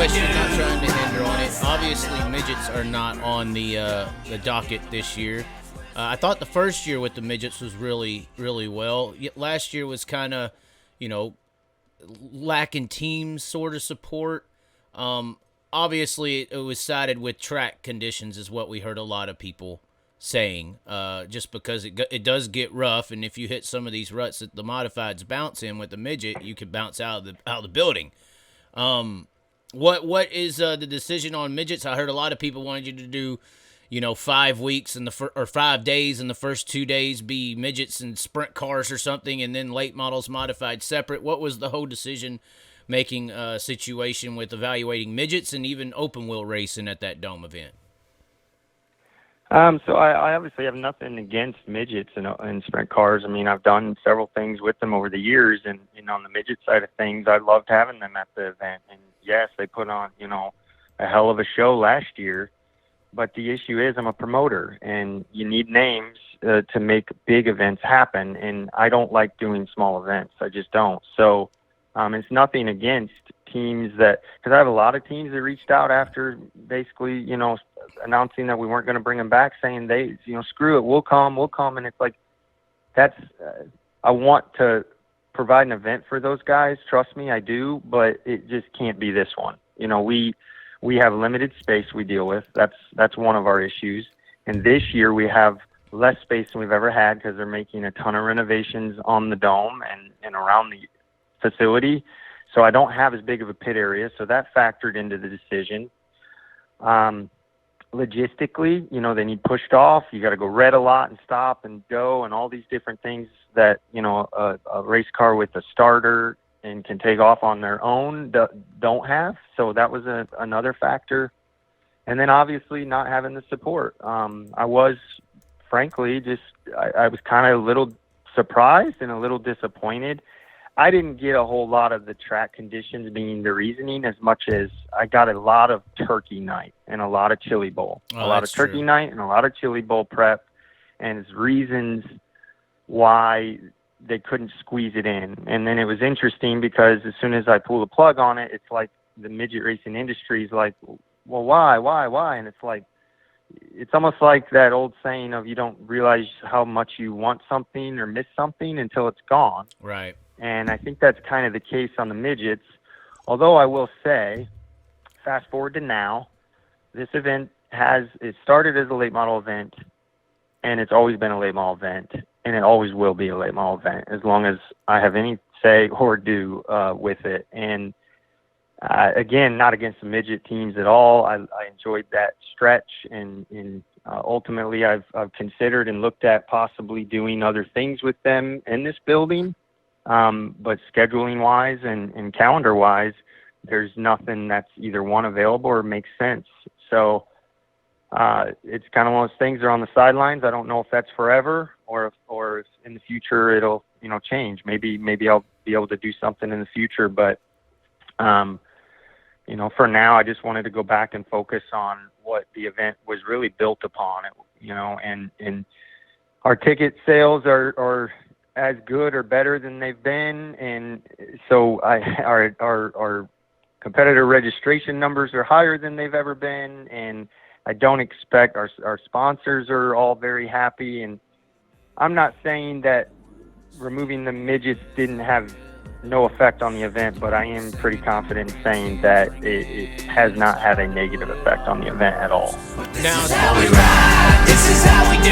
question, not trying to hinder on it. Obviously, midgets are not on the docket this year. I thought the first year with the midgets was really, really well. Last year was kind of, lacking team sort of support. Obviously, it was sided with track conditions is what we heard a lot of people saying, just because it does get rough, and if you hit some of these ruts that the modifieds bounce in with the midget, you could bounce out of the building. What is the decision on midgets? I heard a lot of people wanted you to do, 5 weeks or 5 days, and the first 2 days be midgets and sprint cars or something, and then late models modified separate. What was the whole decision-making situation with evaluating midgets and even open wheel racing at that Dome event? So I obviously have nothing against midgets and sprint cars. I mean, I've done several things with them over the years, and on the midget side of things, I loved having them at the event. And yes, they put on, a hell of a show last year. But the issue is I'm a promoter, and you need names to make big events happen. And I don't like doing small events. I just don't. So it's nothing against teams because I have a lot of teams that reached out after basically, announcing that we weren't going to bring them back, saying screw it, we'll come. And it's like, I want to provide an event for those guys. Trust me, I do, but it just can't be this one. We have limited space we deal with. That's one of our issues. And this year we have less space than we've ever had because they're making a ton of renovations on the Dome and around the facility. So I don't have as big of a pit area. So that factored into the decision. Logistically, they need pushed off. You got to go red a lot and stop and go and all these different things that, a race car with a starter and can take off on their own don't have. So that was another factor. And then obviously not having the support. I was, frankly, I was kind of a little surprised and a little disappointed. I didn't get a whole lot of the track conditions being the reasoning as much as I got a lot of turkey night and a lot of chili bowl. A lot of turkey night and a lot of chili bowl prep and reasons why they couldn't squeeze it in. And then it was interesting because as soon as I pull the plug on it, it's like the midget racing industry is like, well, why? And it's like, it's almost like that old saying of you don't realize how much you want something or miss something until it's gone. Right. And I think that's kind of the case on the midgets. Although I will say, fast forward to now, this event it started as a late model event, and it's always been a late model event, and it always will be a late model event as long as I have any say or do with it. And again, not against the midget teams at all. I enjoyed that stretch, and ultimately I've considered and looked at possibly doing other things with them in this building. But scheduling-wise and calendar-wise, there's nothing that's either one available or makes sense. So it's kind of one of those things that are on the sidelines. I don't know if that's forever or if in the future it'll change. Maybe I'll be able to do something in the future. But for now, I just wanted to go back and focus on what the event was really built upon. And our ticket sales are as good or better than they've been, and so our competitor registration numbers are higher than they've ever been, and I don't expect our sponsors are all very happy. And I'm not saying that removing the midgets didn't have no effect on the event, but I am pretty confident in saying that it has not had a negative effect on the event at all. Now, this is how we ride. This is how we do